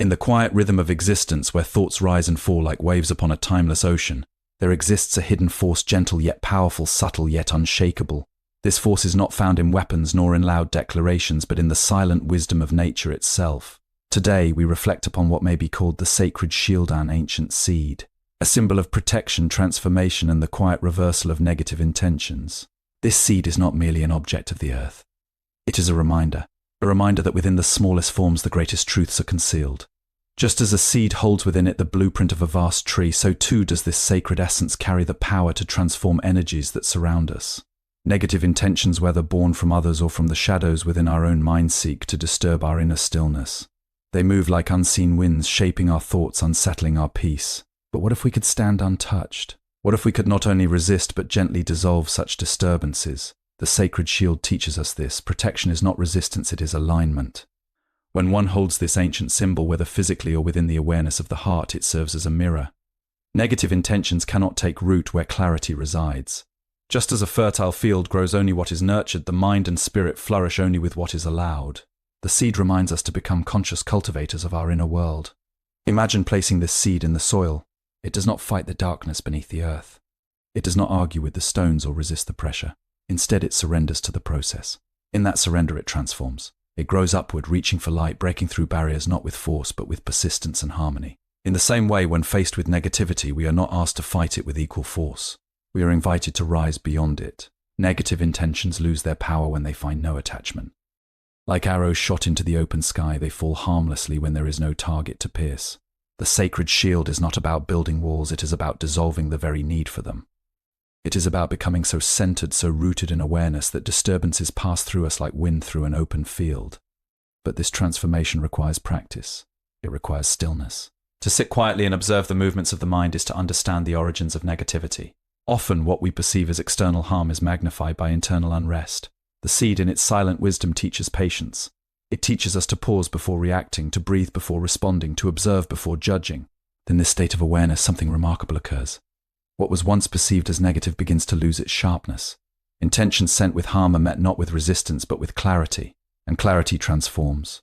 In the quiet rhythm of existence, where thoughts rise and fall like waves upon a timeless ocean, there exists a hidden force, gentle yet powerful, subtle yet unshakable. This force is not found in weapons nor in loud declarations, but in the silent wisdom of nature itself. Today, we reflect upon what may be called the sacred shield, an ancient seed, a symbol of protection, transformation, and the quiet reversal of negative intentions. This seed is not merely an object of the earth. It is a reminder that within the smallest forms the greatest truths are concealed. Just as a seed holds within it the blueprint of a vast tree, so too does this sacred essence carry the power to transform energies that surround us. Negative intentions, whether born from others or from the shadows within our own mind, seek to disturb our inner stillness. They move like unseen winds, shaping our thoughts, unsettling our peace. But what if we could stand untouched? What if we could not only resist but gently dissolve such disturbances? The sacred shield teaches us this. Protection is not resistance, it is alignment. When one holds this ancient symbol, whether physically or within the awareness of the heart, it serves as a mirror. Negative intentions cannot take root where clarity resides. Just as a fertile field grows only what is nurtured, the mind and spirit flourish only with what is allowed. The seed reminds us to become conscious cultivators of our inner world. Imagine placing this seed in the soil. It does not fight the darkness beneath the earth. It does not argue with the stones or resist the pressure. Instead, it surrenders to the process. In that surrender, it transforms. It grows upward, reaching for light, breaking through barriers not with force but with persistence and harmony. In the same way, when faced with negativity, we are not asked to fight it with equal force. We are invited to rise beyond it. Negative intentions lose their power when they find no attachment. Like arrows shot into the open sky, they fall harmlessly when there is no target to pierce. The sacred shield is not about building walls, it is about dissolving the very need for them. It is about becoming so centered, so rooted in awareness that disturbances pass through us like wind through an open field. But this transformation requires practice. It requires stillness. To sit quietly and observe the movements of the mind is to understand the origins of negativity. Often what we perceive as external harm is magnified by internal unrest. The seed in its silent wisdom teaches patience. It teaches us to pause before reacting, to breathe before responding, to observe before judging. In this state of awareness, something remarkable occurs. What was once perceived as negative begins to lose its sharpness. Intentions sent with harm are met not with resistance but with clarity, and clarity transforms.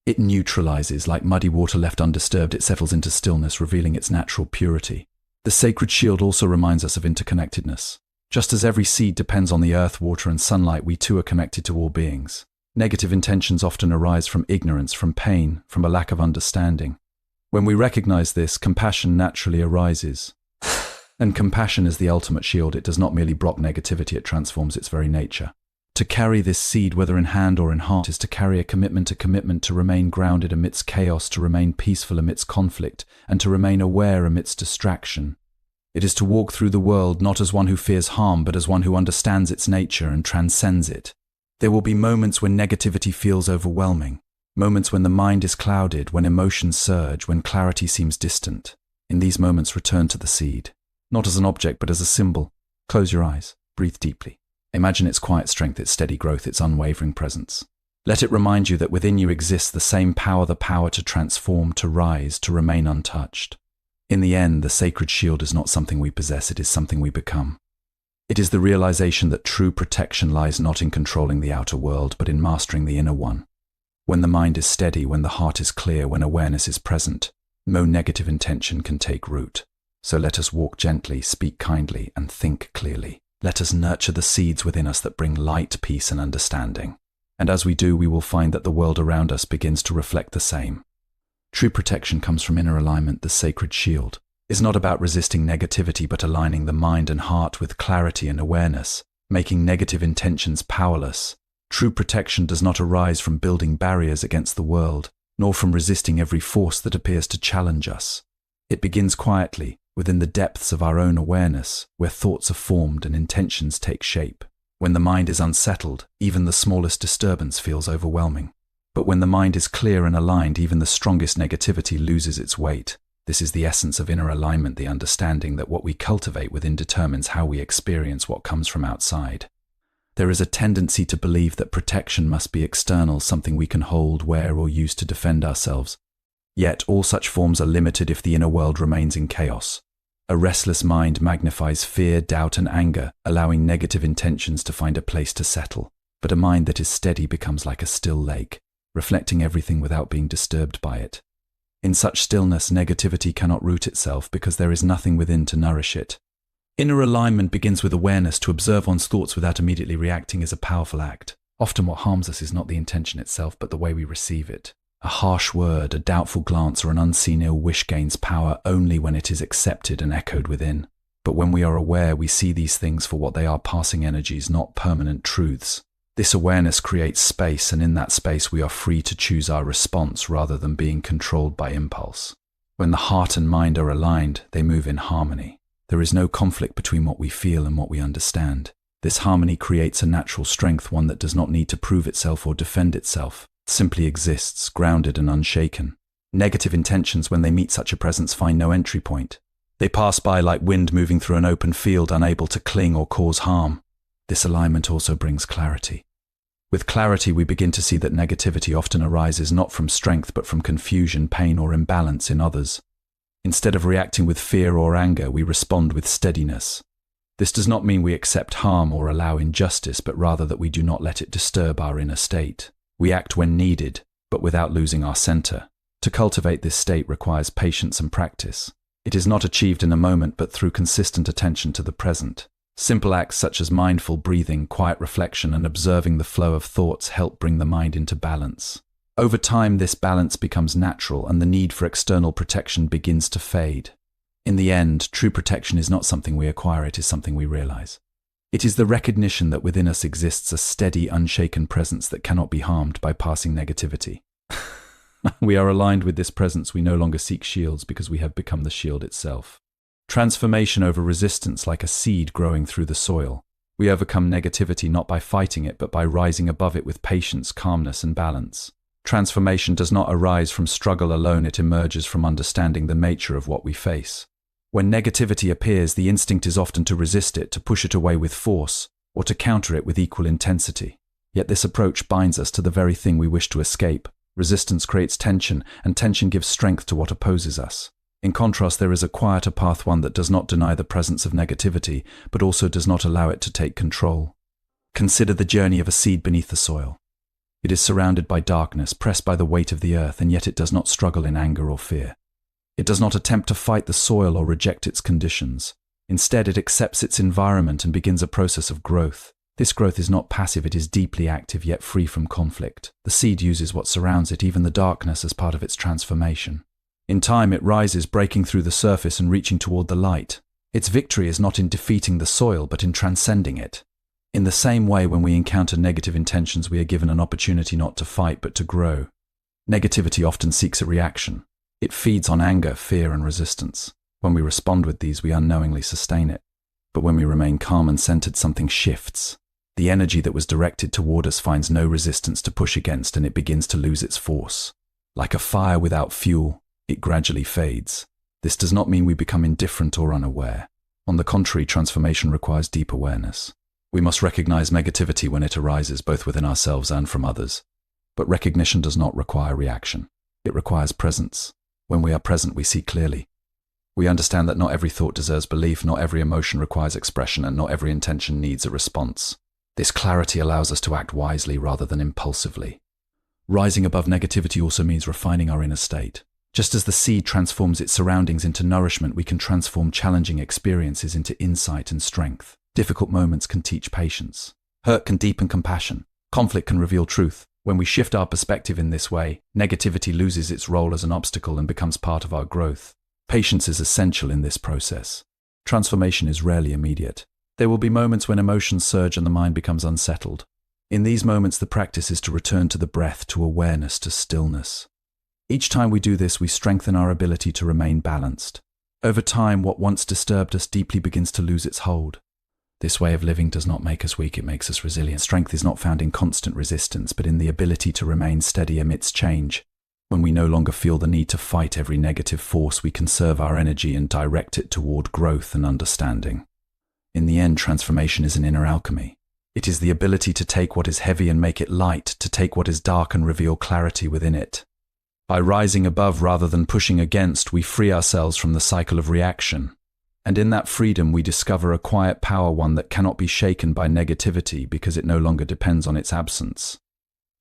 It neutralizes, like muddy water left undisturbed, it settles into stillness, revealing its natural purity. The sacred shield also reminds us of interconnectedness. Just as every seed depends on the earth, water, and sunlight, we too are connected to all beings. Negative intentions often arise from ignorance, from pain, from a lack of understanding. When we recognize this, compassion naturally arises. And compassion is the ultimate shield. It does not merely block negativity, it transforms its very nature. To carry this seed, whether in hand or in heart, is to carry a commitment to remain grounded amidst chaos, to remain peaceful amidst conflict, and to remain aware amidst distraction. It is to walk through the world not as one who fears harm, but as one who understands its nature and transcends it. There will be moments when negativity feels overwhelming, moments when the mind is clouded, when emotions surge, when clarity seems distant. In these moments, return to the seed. Not as an object, but as a symbol. Close your eyes. Breathe deeply. Imagine its quiet strength, its steady growth, its unwavering presence. Let it remind you that within you exists the same power, the power to transform, to rise, to remain untouched. In the end, the sacred shield is not something we possess, it is something we become. It is the realization that true protection lies not in controlling the outer world, but in mastering the inner one. When the mind is steady, when the heart is clear, when awareness is present, no negative intention can take root. So let us walk gently, speak kindly, and think clearly. Let us nurture the seeds within us that bring light, peace, and understanding. And as we do, we will find that the world around us begins to reflect the same. True protection comes from inner alignment. The sacred shield is not about resisting negativity, but aligning the mind and heart with clarity and awareness, making negative intentions powerless. True protection does not arise from building barriers against the world, nor from resisting every force that appears to challenge us. It begins quietly, within the depths of our own awareness, where thoughts are formed and intentions take shape. When the mind is unsettled, even the smallest disturbance feels overwhelming. But when the mind is clear and aligned, even the strongest negativity loses its weight. This is the essence of inner alignment, the understanding that what we cultivate within determines how we experience what comes from outside. There is a tendency to believe that protection must be external, something we can hold, wear, or use to defend ourselves. Yet all such forms are limited if the inner world remains in chaos. A restless mind magnifies fear, doubt, and anger, allowing negative intentions to find a place to settle. But a mind that is steady becomes like a still lake, reflecting everything without being disturbed by it. In such stillness, negativity cannot root itself because there is nothing within to nourish it. Inner alignment begins with awareness. To observe one's thoughts without immediately reacting is a powerful act. Often what harms us is not the intention itself, but the way we receive it. A harsh word, a doubtful glance, or an unseen ill wish gains power only when it is accepted and echoed within. But when we are aware, we see these things for what they are, passing energies, not permanent truths. This awareness creates space, and in that space we are free to choose our response rather than being controlled by impulse. When the heart and mind are aligned, they move in harmony. There is no conflict between what we feel and what we understand. This harmony creates a natural strength, one that does not need to prove itself or defend itself. It simply exists, grounded and unshaken. Negative intentions, when they meet such a presence, find no entry point. They pass by like wind moving through an open field, unable to cling or cause harm. This alignment also brings clarity. With clarity, we begin to see that negativity often arises not from strength but from confusion, pain, or imbalance in others. Instead of reacting with fear or anger, we respond with steadiness. This does not mean we accept harm or allow injustice, but rather that we do not let it disturb our inner state. We act when needed, but without losing our center. To cultivate this state requires patience and practice. It is not achieved in a moment, but through consistent attention to the present. Simple acts such as mindful breathing, quiet reflection, and observing the flow of thoughts help bring the mind into balance. Over time, this balance becomes natural, and the need for external protection begins to fade. In the end, true protection is not something we acquire, it is something we realize. It is the recognition that within us exists a steady, unshaken presence that cannot be harmed by passing negativity. We are aligned with this presence. We no longer seek shields because we have become the shield itself. Transformation over resistance, like a seed growing through the soil. We overcome negativity not by fighting it, but by rising above it with patience, calmness, and balance. Transformation does not arise from struggle alone, it emerges from understanding the nature of what we face. When negativity appears, the instinct is often to resist it, to push it away with force, or to counter it with equal intensity. Yet this approach binds us to the very thing we wish to escape. Resistance creates tension, and tension gives strength to what opposes us. In contrast, there is a quieter path, one that does not deny the presence of negativity, but also does not allow it to take control. Consider the journey of a seed beneath the soil. It is surrounded by darkness, pressed by the weight of the earth, and yet it does not struggle in anger or fear. It does not attempt to fight the soil or reject its conditions. Instead, it accepts its environment and begins a process of growth. This growth is not passive, it is deeply active, yet free from conflict. The seed uses what surrounds it, even the darkness, as part of its transformation. In time, it rises, breaking through the surface and reaching toward the light. Its victory is not in defeating the soil, but in transcending it. In the same way, when we encounter negative intentions, we are given an opportunity not to fight, but to grow. Negativity often seeks a reaction. It feeds on anger, fear, and resistance. When we respond with these, we unknowingly sustain it. But when we remain calm and centered, something shifts. The energy that was directed toward us finds no resistance to push against, and it begins to lose its force. Like a fire without fuel, it gradually fades. This does not mean we become indifferent or unaware. On the contrary, transformation requires deep awareness. We must recognize negativity when it arises, both within ourselves and from others. But recognition does not require reaction. It requires presence. When we are present, we see clearly. We understand that not every thought deserves belief, not every emotion requires expression, and not every intention needs a response. This clarity allows us to act wisely rather than impulsively. Rising above negativity also means refining our inner state. Just as the seed transforms its surroundings into nourishment, we can transform challenging experiences into insight and strength. Difficult moments can teach patience. Hurt can deepen compassion. Conflict can reveal truth. When we shift our perspective in this way, negativity loses its role as an obstacle and becomes part of our growth. Patience is essential in this process. Transformation is rarely immediate. There will be moments when emotions surge and the mind becomes unsettled. In these moments, the practice is to return to the breath, to awareness, to stillness. Each time we do this, we strengthen our ability to remain balanced. Over time, what once disturbed us deeply begins to lose its hold. This way of living does not make us weak, it makes us resilient. Strength is not found in constant resistance, but in the ability to remain steady amidst change. When we no longer feel the need to fight every negative force, we conserve our energy and direct it toward growth and understanding. In the end, transformation is an inner alchemy. It is the ability to take what is heavy and make it light, to take what is dark and reveal clarity within it. By rising above rather than pushing against, we free ourselves from the cycle of reaction. And in that freedom, we discover a quiet power, one that cannot be shaken by negativity because it no longer depends on its absence.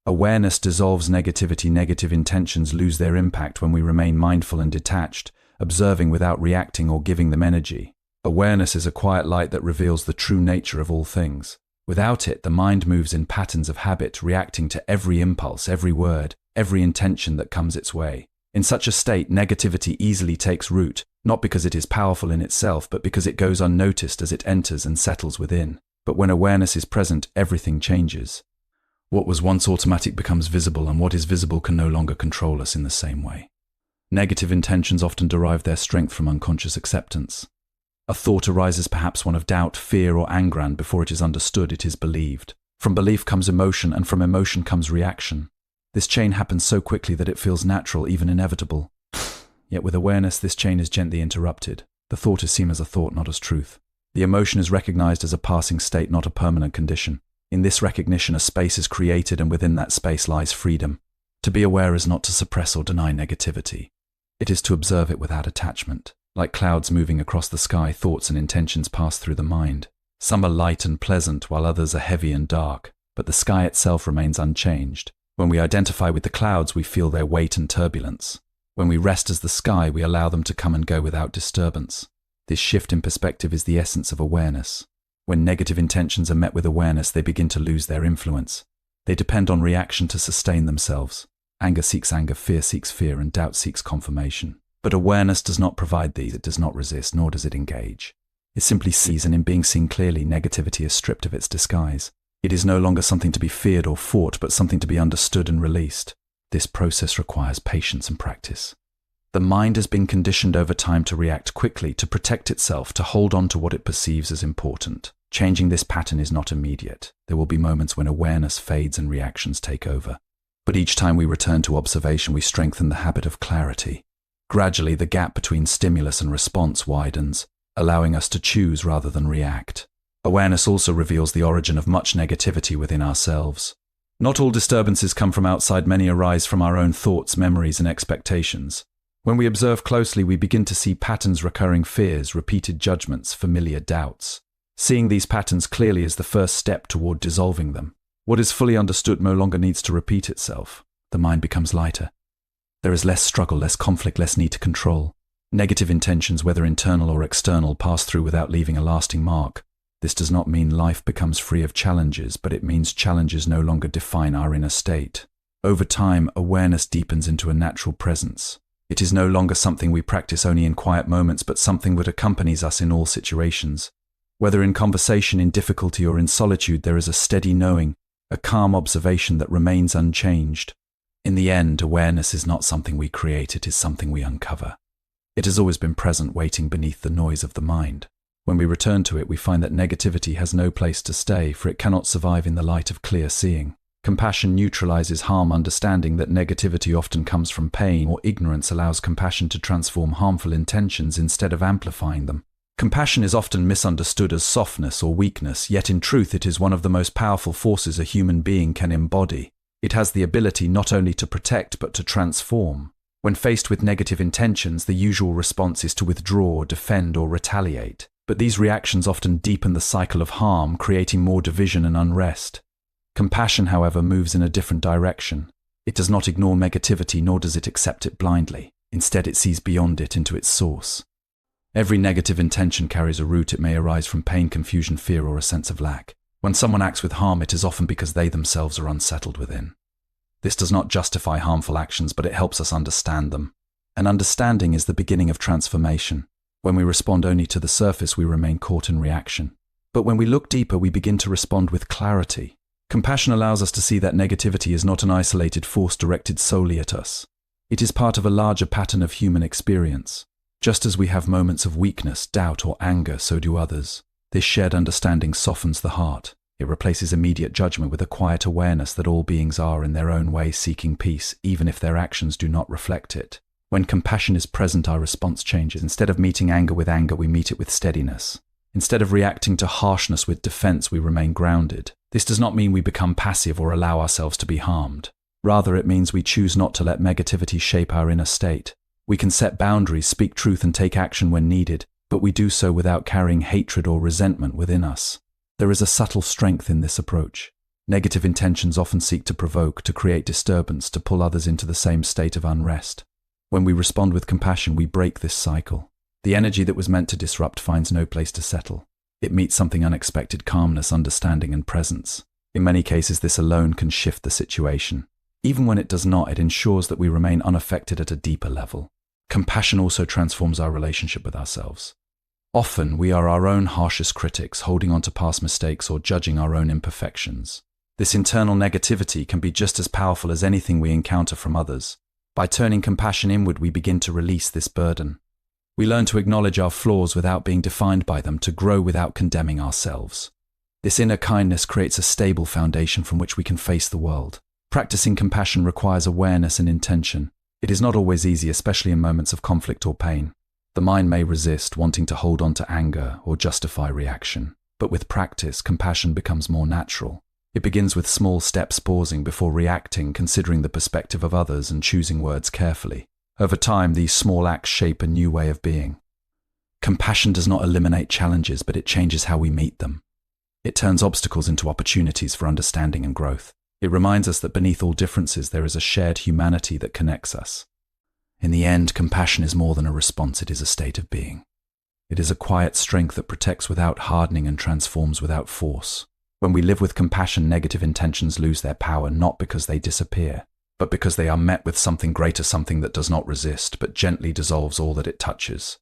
Awareness dissolves negativity. Negative intentions lose their impact when we remain mindful and detached, observing without reacting or giving them energy. Awareness is a quiet light that reveals the true nature of all things. Without it, the mind moves in patterns of habit, reacting to every impulse, every word, every intention that comes its way. In such a state, negativity easily takes root, not because it is powerful in itself, but because it goes unnoticed as it enters and settles within. But when awareness is present, everything changes. What was once automatic becomes visible, and what is visible can no longer control us in the same way. Negative intentions often derive their strength from unconscious acceptance. A thought arises, perhaps one of doubt, fear, or anger, and before it is understood, it is believed. From belief comes emotion, and from emotion comes reaction. This chain happens so quickly that it feels natural, even inevitable. Yet with awareness, this chain is gently interrupted. The thought is seen as a thought, not as truth. The emotion is recognized as a passing state, not a permanent condition. In this recognition, a space is created, and within that space lies freedom. To be aware is not to suppress or deny negativity. It is to observe it without attachment. Like clouds moving across the sky, thoughts and intentions pass through the mind. Some are light and pleasant, while others are heavy and dark, but the sky itself remains unchanged. When we identify with the clouds, we feel their weight and turbulence. When we rest as the sky, we allow them to come and go without disturbance. This shift in perspective is the essence of awareness. When negative intentions are met with awareness, they begin to lose their influence. They depend on reaction to sustain themselves. Anger seeks anger, fear seeks fear, and doubt seeks confirmation. But awareness does not provide these. It does not resist, nor does it engage. It simply sees, and in being seen clearly, negativity is stripped of its disguise. It is no longer something to be feared or fought, but something to be understood and released. This process requires patience and practice. The mind has been conditioned over time to react quickly, to protect itself, to hold on to what it perceives as important. Changing this pattern is not immediate. There will be moments when awareness fades and reactions take over. But each time we return to observation, we strengthen the habit of clarity. Gradually, the gap between stimulus and response widens, allowing us to choose rather than react. Awareness also reveals the origin of much negativity within ourselves. Not all disturbances come from outside. Many arise from our own thoughts, memories, and expectations. When we observe closely, we begin to see patterns, recurring fears, repeated judgments, familiar doubts. Seeing these patterns clearly is the first step toward dissolving them. What is fully understood no longer needs to repeat itself. The mind becomes lighter. There is less struggle, less conflict, less need to control. Negative intentions, whether internal or external, pass through without leaving a lasting mark. This does not mean life becomes free of challenges, but it means challenges no longer define our inner state. Over time, awareness deepens into a natural presence. It is no longer something we practice only in quiet moments, but something that accompanies us in all situations. Whether in conversation, in difficulty, or in solitude, there is a steady knowing, a calm observation that remains unchanged. In the end, awareness is not something we create, it is something we uncover. It has always been present, waiting beneath the noise of the mind. When we return to it, we find that negativity has no place to stay, for it cannot survive in the light of clear seeing. Compassion neutralizes harm. Understanding that negativity often comes from pain or ignorance allows compassion to transform harmful intentions instead of amplifying them. Compassion is often misunderstood as softness or weakness, yet in truth it is one of the most powerful forces a human being can embody. It has the ability not only to protect but to transform. When faced with negative intentions, the usual response is to withdraw, defend, or retaliate. But these reactions often deepen the cycle of harm, creating more division and unrest. Compassion, however, moves in a different direction. It does not ignore negativity, nor does it accept it blindly. Instead, it sees beyond it into its source. Every negative intention carries a root. It may arise from pain, confusion, fear, or a sense of lack. When someone acts with harm, it is often because they themselves are unsettled within. This does not justify harmful actions, but it helps us understand them. And understanding is the beginning of transformation. When we respond only to the surface, we remain caught in reaction. But when we look deeper, we begin to respond with clarity. Compassion allows us to see that negativity is not an isolated force directed solely at us. It is part of a larger pattern of human experience. Just as we have moments of weakness, doubt, or anger, so do others. This shared understanding softens the heart. It replaces immediate judgment with a quiet awareness that all beings are in their own way seeking peace, even if their actions do not reflect it. When compassion is present, our response changes. Instead of meeting anger with anger, we meet it with steadiness. Instead of reacting to harshness with defense, we remain grounded. This does not mean we become passive or allow ourselves to be harmed. Rather, it means we choose not to let negativity shape our inner state. We can set boundaries, speak truth, and take action when needed, but we do so without carrying hatred or resentment within us. There is a subtle strength in this approach. Negative intentions often seek to provoke, to create disturbance, to pull others into the same state of unrest. When we respond with compassion, we break this cycle. The energy that was meant to disrupt finds no place to settle. It meets something unexpected: calmness, understanding, and presence. In many cases, this alone can shift the situation. Even when it does not, it ensures that we remain unaffected at a deeper level. Compassion also transforms our relationship with ourselves. Often, we are our own harshest critics, holding on to past mistakes or judging our own imperfections. This internal negativity can be just as powerful as anything we encounter from others. By turning compassion inward, we begin to release this burden. We learn to acknowledge our flaws without being defined by them, to grow without condemning ourselves. This inner kindness creates a stable foundation from which we can face the world. Practicing compassion requires awareness and intention. It is not always easy, especially in moments of conflict or pain. The mind may resist, wanting to hold on to anger or justify reaction. But with practice, compassion becomes more natural. It begins with small steps, pausing before reacting, considering the perspective of others, and choosing words carefully. Over time, these small acts shape a new way of being. Compassion does not eliminate challenges, but it changes how we meet them. It turns obstacles into opportunities for understanding and growth. It reminds us that beneath all differences, there is a shared humanity that connects us. In the end, compassion is more than a response, it is a state of being. It is a quiet strength that protects without hardening and transforms without force. When we live with compassion, negative intentions lose their power, not because they disappear, but because they are met with something greater, something that does not resist, but gently dissolves all that it touches.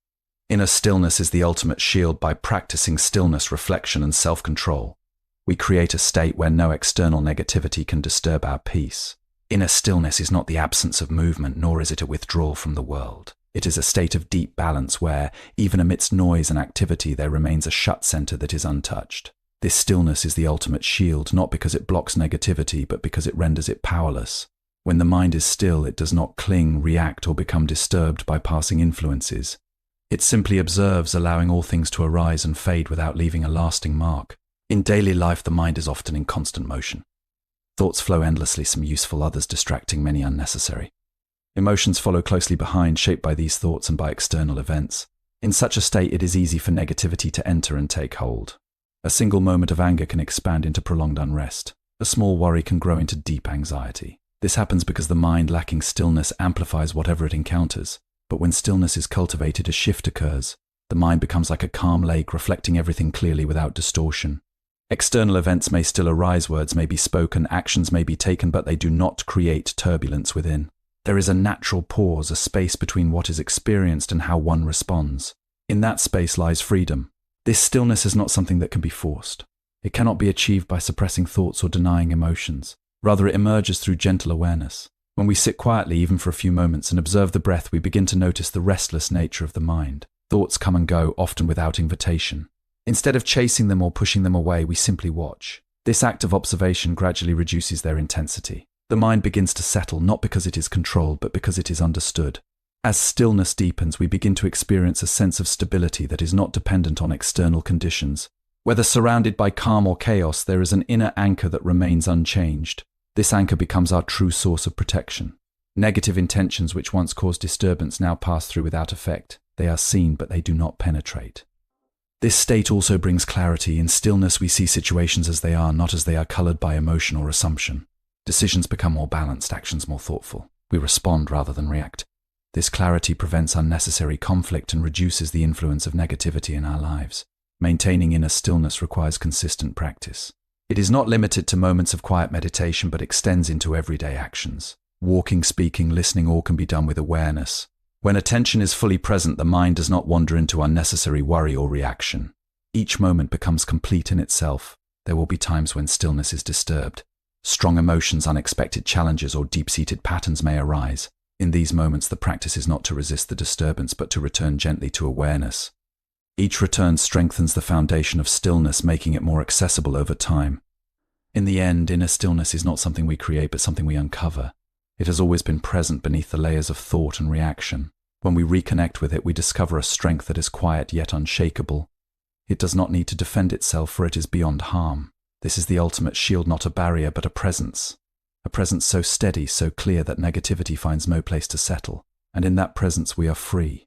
Inner stillness is the ultimate shield. By practicing stillness, reflection, and self-control, we create a state where no external negativity can disturb our peace. Inner stillness is not the absence of movement, nor is it a withdrawal from the world. It is a state of deep balance where, even amidst noise and activity, there remains a shut center that is untouched. This stillness is the ultimate shield, not because it blocks negativity, but because it renders it powerless. When the mind is still, it does not cling, react, or become disturbed by passing influences. It simply observes, allowing all things to arise and fade without leaving a lasting mark. In daily life, the mind is often in constant motion. Thoughts flow endlessly, some useful, others distracting, many unnecessary. Emotions follow closely behind, shaped by these thoughts and by external events. In such a state, it is easy for negativity to enter and take hold. A single moment of anger can expand into prolonged unrest. A small worry can grow into deep anxiety. This happens because the mind, lacking stillness, amplifies whatever it encounters. But when stillness is cultivated, a shift occurs. The mind becomes like a calm lake, reflecting everything clearly without distortion. External events may still arise, words may be spoken, actions may be taken, but they do not create turbulence within. There is a natural pause, a space between what is experienced and how one responds. In that space lies freedom. This stillness is not something that can be forced. It cannot be achieved by suppressing thoughts or denying emotions. Rather, it emerges through gentle awareness. When we sit quietly, even for a few moments, and observe the breath, we begin to notice the restless nature of the mind. Thoughts come and go, often without invitation. Instead of chasing them or pushing them away, we simply watch. This act of observation gradually reduces their intensity. The mind begins to settle, not because it is controlled, but because it is understood. As stillness deepens, we begin to experience a sense of stability that is not dependent on external conditions. Whether surrounded by calm or chaos, there is an inner anchor that remains unchanged. This anchor becomes our true source of protection. Negative intentions which once caused disturbance now pass through without effect. They are seen, but they do not penetrate. This state also brings clarity. In stillness, we see situations as they are, not as they are colored by emotion or assumption. Decisions become more balanced, actions more thoughtful. We respond rather than react. This clarity prevents unnecessary conflict and reduces the influence of negativity in our lives. Maintaining inner stillness requires consistent practice. It is not limited to moments of quiet meditation, but extends into everyday actions. Walking, speaking, listening, all can be done with awareness. When attention is fully present, the mind does not wander into unnecessary worry or reaction. Each moment becomes complete in itself. There will be times when stillness is disturbed. Strong emotions, unexpected challenges, or deep-seated patterns may arise. In these moments, the practice is not to resist the disturbance, but to return gently to awareness. Each return strengthens the foundation of stillness, making it more accessible over time. In the end, inner stillness is not something we create, but something we uncover. It has always been present beneath the layers of thought and reaction. When we reconnect with it, we discover a strength that is quiet yet unshakable. It does not need to defend itself, for it is beyond harm. This is the ultimate shield, not a barrier, but a presence. A presence so steady, so clear that negativity finds no place to settle. And in that presence we are free.